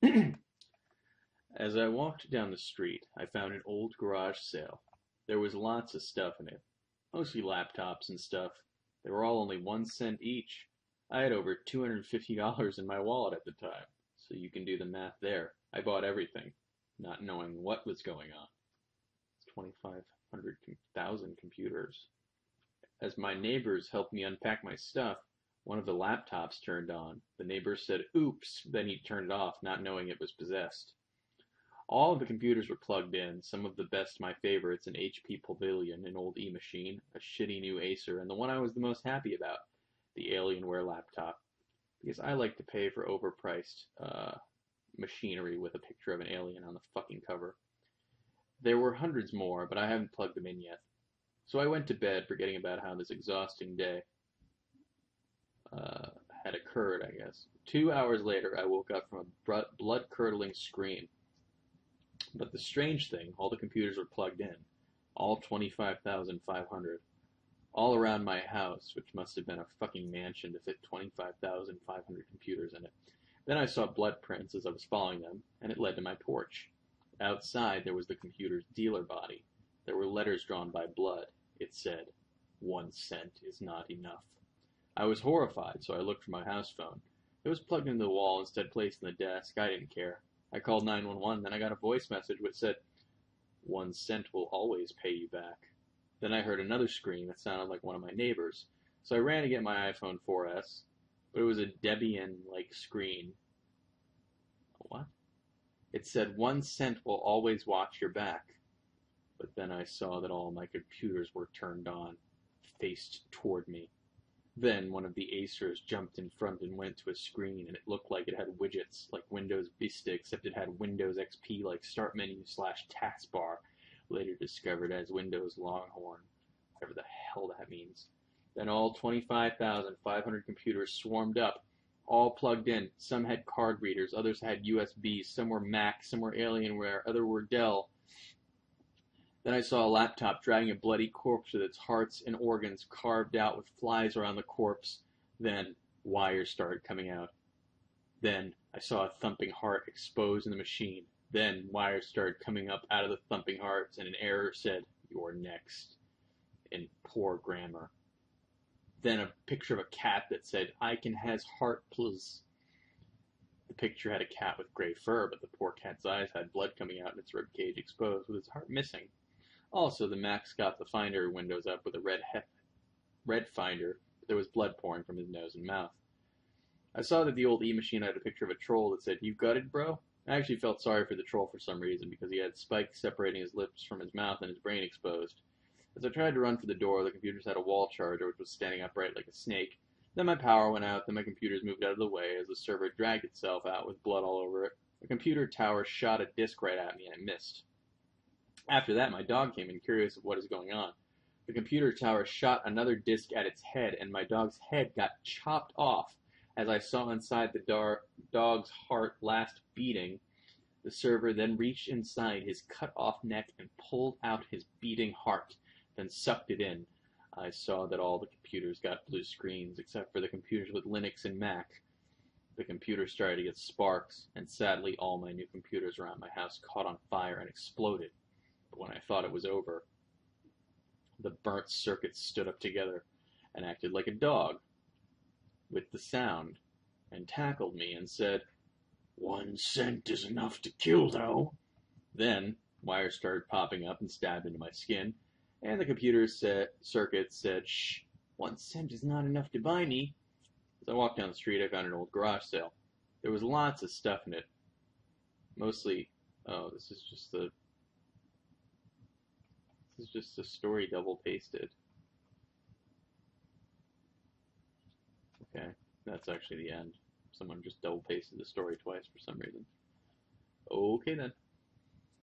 As I walked down the street, I found an old garage sale. There was lots of stuff in it, mostly laptops and stuff. They were all only 1 cent each. I had over $250 in my wallet at the time, so you can do the math there. I bought everything, not knowing what was going on. It's 2,500,000 computers. As my neighbors helped me unpack my stuff, one of the laptops turned on. The neighbor said, "Oops," then he turned it off, not knowing it was possessed. All of the computers were plugged in, some of the best my favorites, an HP Pavilion, an old E-machine, a shitty new Acer, and the one I was the most happy about, the Alienware laptop, because I like to pay for overpriced machinery with a picture of an alien on the fucking cover. There were hundreds more, but I haven't plugged them in yet. So I went to bed forgetting about how this exhausting day uh, had occurred, I guess. 2 hours later, I woke up from a blood-curdling scream. But the strange thing, all the computers were plugged in, all 25,500, all around my house, which must have been a fucking mansion to fit 25,500 computers in it. Then I saw blood prints as I was following them, and it led to my porch. Outside, there was the computer's dealer body. There were letters drawn by blood. It said, "1 cent is not enough." I was horrified, so I looked for my house phone. It was plugged into the wall instead placed in the desk. I didn't care. I called 911, then I got a voice message which said, "1 cent will always pay you back." Then I heard another scream that sounded like one of my neighbors. So I ran to get my iPhone 4S, but it was a Debian-like screen. What? It said, "1 cent will always watch your back." But then I saw that all my computers were turned on, faced toward me. Then one of the Acers jumped in front and went to a screen, and it looked like it had widgets, like Windows Vista, except it had Windows XP like Start Menu / Taskbar, later discovered as Windows Longhorn, whatever the hell that means. Then all 25,500 computers swarmed up, all plugged in. Some had card readers, others had USBs, some were Mac, some were Alienware, others were Dell. Then I saw a laptop dragging a bloody corpse with its hearts and organs carved out with flies around the corpse. Then wires started coming out. Then I saw a thumping heart exposed in the machine. Then wires started coming up out of the thumping hearts, and an error said, "You're next," in poor grammar. Then a picture of a cat that said, "I can has heart please." The picture had a cat with gray fur, but the poor cat's eyes had blood coming out and its ribcage exposed, with its heart missing. Also, the Max got the Finder windows up with a red Finder, but there was blood pouring from his nose and mouth. I saw that the old E-machine had a picture of a troll that said, "You got it, bro?" I actually felt sorry for the troll for some reason, because he had spikes separating his lips from his mouth and his brain exposed. As I tried to run for the door, the computers had a wall charger which was standing upright like a snake. Then my power went out, then my computers moved out of the way as the server dragged itself out with blood all over it. The computer tower shot a disc right at me and I missed. After that, my dog came in, curious of what is going on. The computer tower shot another disc at its head, and my dog's head got chopped off as I saw inside the dog's heart last beating. The server then reached inside his cut-off neck and pulled out his beating heart, then sucked it in. I saw that all the computers got blue screens, except for the computers with Linux and Mac. The computer started to get sparks, and sadly all my new computers around my house caught on fire and exploded. But when I thought it was over, the burnt circuits stood up together and acted like a dog with the sound and tackled me and said, "1 cent is enough to kill, though." Then wires started popping up and stabbed into my skin, and the computer circuit said, "Shh, 1 cent is not enough to buy me." As I walked down the street, I found an old garage sale. There was lots of stuff in it. Mostly, oh, this is just a story double pasted. Okay, that's actually the end. Someone just double pasted the story twice for some reason. Okay then.